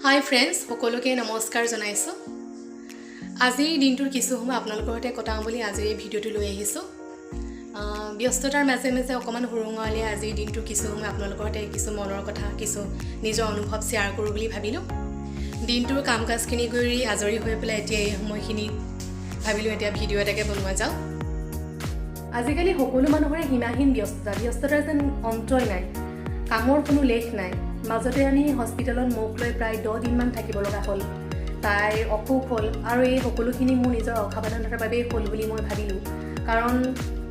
হাই friends, সকলোকে নমস্কাৰ জনাইছোঁ। আজিৰ দিনটোৰ কিছু সময় আপোনালোকৰ সৈতে কটাওঁ বুলি আজিৰ এই ভিডিঅ'টো লৈ আহিছোঁ। ব্যস্ততাৰ মাজে মাজে অকণমান হুৰুঙালীয়ে আজিৰ দিনটোৰ কিছু সময় আপোনালোকৰ সৈতে কিছু মনৰ কথা, কিছু নিজৰ অনুভৱ শ্বেয়াৰ কৰোঁ বুলি ভাবিলোঁ। দিনটোৰ কাম কাজখিনি কৰি আজৰি হৈ পেলাই এতিয়া এই সময়খিনিত ভাবিলোঁ এতিয়া ভিডিঅ' এটাকে বনোৱা যাওক। আজিকালি সকলো মানুহৰে সীমাহীন ব্যস্ততাৰ যেন অন্তই নাই, কামৰ কোনো লেখ নাই। মাজতে আমি হস্পিটেলত মোক লৈ প্ৰায় 10 দিনমান থাকিব লগা হ'ল। তাইৰ অসুখ হ'ল আৰু এই সকলোখিনি মোৰ নিজৰ অসাৱধানতাৰ বাবেই হ'ল বুলি মই ভাবিলোঁ। কাৰণ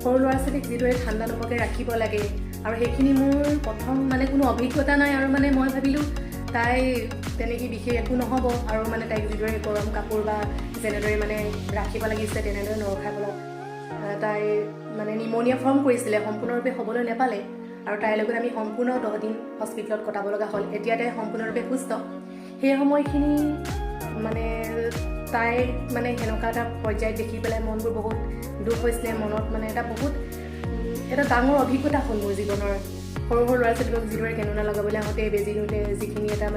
সৰু ল'ৰা ছোৱালীক যিদৰে ঠাণ্ডা নোপোৱাকৈ ৰাখিব লাগে আৰু সেইখিনি মোৰ প্ৰথম কোনো অভিজ্ঞতা নাই আৰু মই ভাবিলোঁ তাই তেনেকৈ বিশেষ একো নহ'ব আৰু তাইক যিদৰে গৰম কাপোৰ বা যেনেদৰে ৰাখিব লাগিছে তেনেদৰে নৰখাব। তাই নিমনিয়া ফৰ্ম কৰিছিলে, সম্পূৰ্ণৰূপে হ'বলৈ নাপালে আৰু তাইৰ লগত আমি সম্পূৰ্ণ 10 দিন হস্পিটেলত কটাব লগা হ'ল। এতিয়া তাই সম্পূৰ্ণৰূপে সুস্থ। সেই সময়খিনি তাই সেনেকুৱা এটা পৰ্যায়ত দেখি পেলাই মনবোৰ বহুত দুখ হৈছিলে। মনত এটা ডাঙৰ অভিজ্ঞতা হ'ল মোৰ জীৱনৰ। সৰু সৰু ল'ৰা ছোৱালীক যিদৰে কেনুনা লগাবলৈ আহোঁতে বেজী দিওঁতে যিখিনি এটা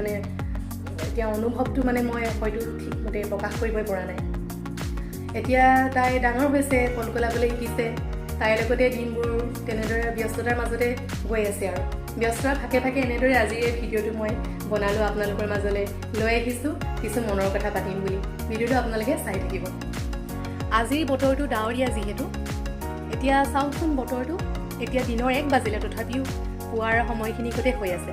এতিয়া অনুভৱটো মই হয়তো ঠিকমতে প্ৰকাশ কৰিবই পৰা নাই। এতিয়া তাই ডাঙৰ হৈছে, কলকলাবলৈ শিকিছে। তাইৰ লগতে দিনবোৰ তেনেদৰে ব্যস্ততাৰ মাজতে গৈ আছে আৰু ব্যস্ততাৰ ফাকে ফাকে এনেদৰে আজিৰ এই ভিডিঅ'টো মই বনালোঁ, আপোনালোকৰ মাজলৈ লৈ আহিছোঁ কিছু মনৰ কথা পাতিম বুলি। ভিডিঅ'টো আপোনালোকে চাই থাকিব। আজিৰ বতৰটো ডাৱৰীয়া যিহেতু, এতিয়া চাওকচোন বতৰটো, এতিয়া দিনৰ 1 বাজিলে তথাপিও পুৱাৰ সময়খিনিতে হৈ আছে।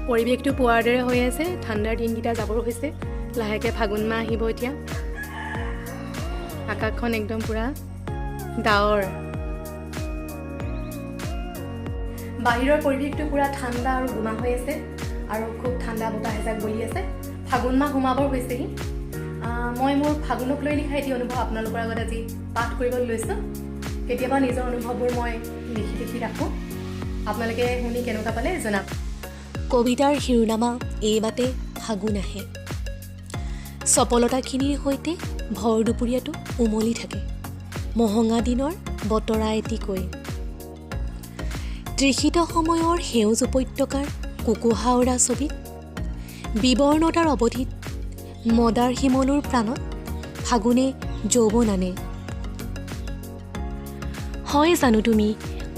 পৰিৱেশটো পুৱাৰ দৰে হৈ আছে। ঠাণ্ডাৰ দিনকেইটা যাবৰ হৈছে, লাহেকৈ ফাগুন মাহ আহিব। এতিয়া আকাশখন একদম পূৰা ডাৱৰ। বাহিৰৰ পৰিৱেশটো পূৰা ঠাণ্ডা আৰু গোমা হৈ আছে আৰু খুব ঠাণ্ডা বতাহ এজাক বলি আছে। ফাগুন মাহ সোমাবৰ হৈছেহি। মই মোৰ ফাগুনক লৈ লিখা এটি অনুভৱ আপোনালোকৰ আগত আজি পাঠ কৰিবলৈ লৈছোঁ। কেতিয়াবা নিজৰ অনুভৱবোৰ মই লিখি ৰাখোঁ। আপোনালোকে শুনি কেনেকুৱা পালে জনাব। কবিতাৰ শিৰোনামা এইবাতে ফাগুন আহে। চপলতাখিনিৰ সৈতে ভৰ দুপৰীয়াটো উমলি থাকে মহঙা দিনৰ বতৰা এটিকৈ। তৃষিত সময়ৰ সেউজ উপত্যকাৰ কুকুহাওৰা ছবিত বিবৰ্ণতাৰ অৱধিত মদাৰ শিমলুৰ প্ৰাণত ফাগুনে যৌৱন আনে। হয় জানো তুমি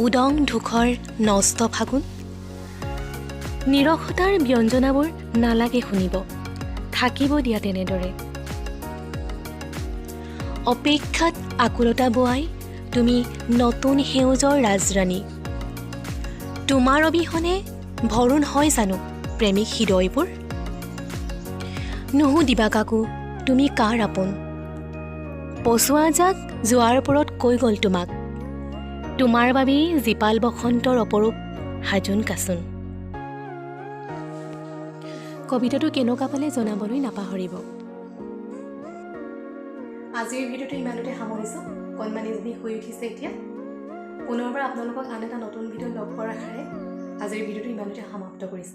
উদং ধূসৰ নষ্ট ফাগুন? নিৰসতাৰ ব্যঞ্জনাবোৰ নালাগে শুনিব, থাকিব দিয়া তেনেদৰে। অপেক্ষাত আকুলতা বোৱাই তুমি নতুন সেউজৰ ৰাজৰাণী। তোমাৰ অবিহনে ভৰণ হয় জানো প্ৰেমিক হৃদয়বোৰ? নুসুধিবা কাকো তুমি কাৰ আপোন, পচোৱা যাক যোৱাৰ পৰত কৈ গ'ল তোমাক, তোমাৰ বাবেই জীপাল বসন্তৰ অপৰূপ হাজোন কাচোন। কবিতাটো কেনেকুৱা পালে জনাবলৈ নাপাহৰিব। আজিৰ ভিডিঅ'টো ইমানতে সামৰিছোঁ। কণমানিজনী শুই উঠিছে এতিয়া। পুনৰবাৰ আপোনালোকক আন এটা নতুন ভিডিঅ' লগ পোৱাৰ আশাৰে আজিৰ ভিডিঅ'টো ইমানতে সমাপ্ত কৰিছোঁ।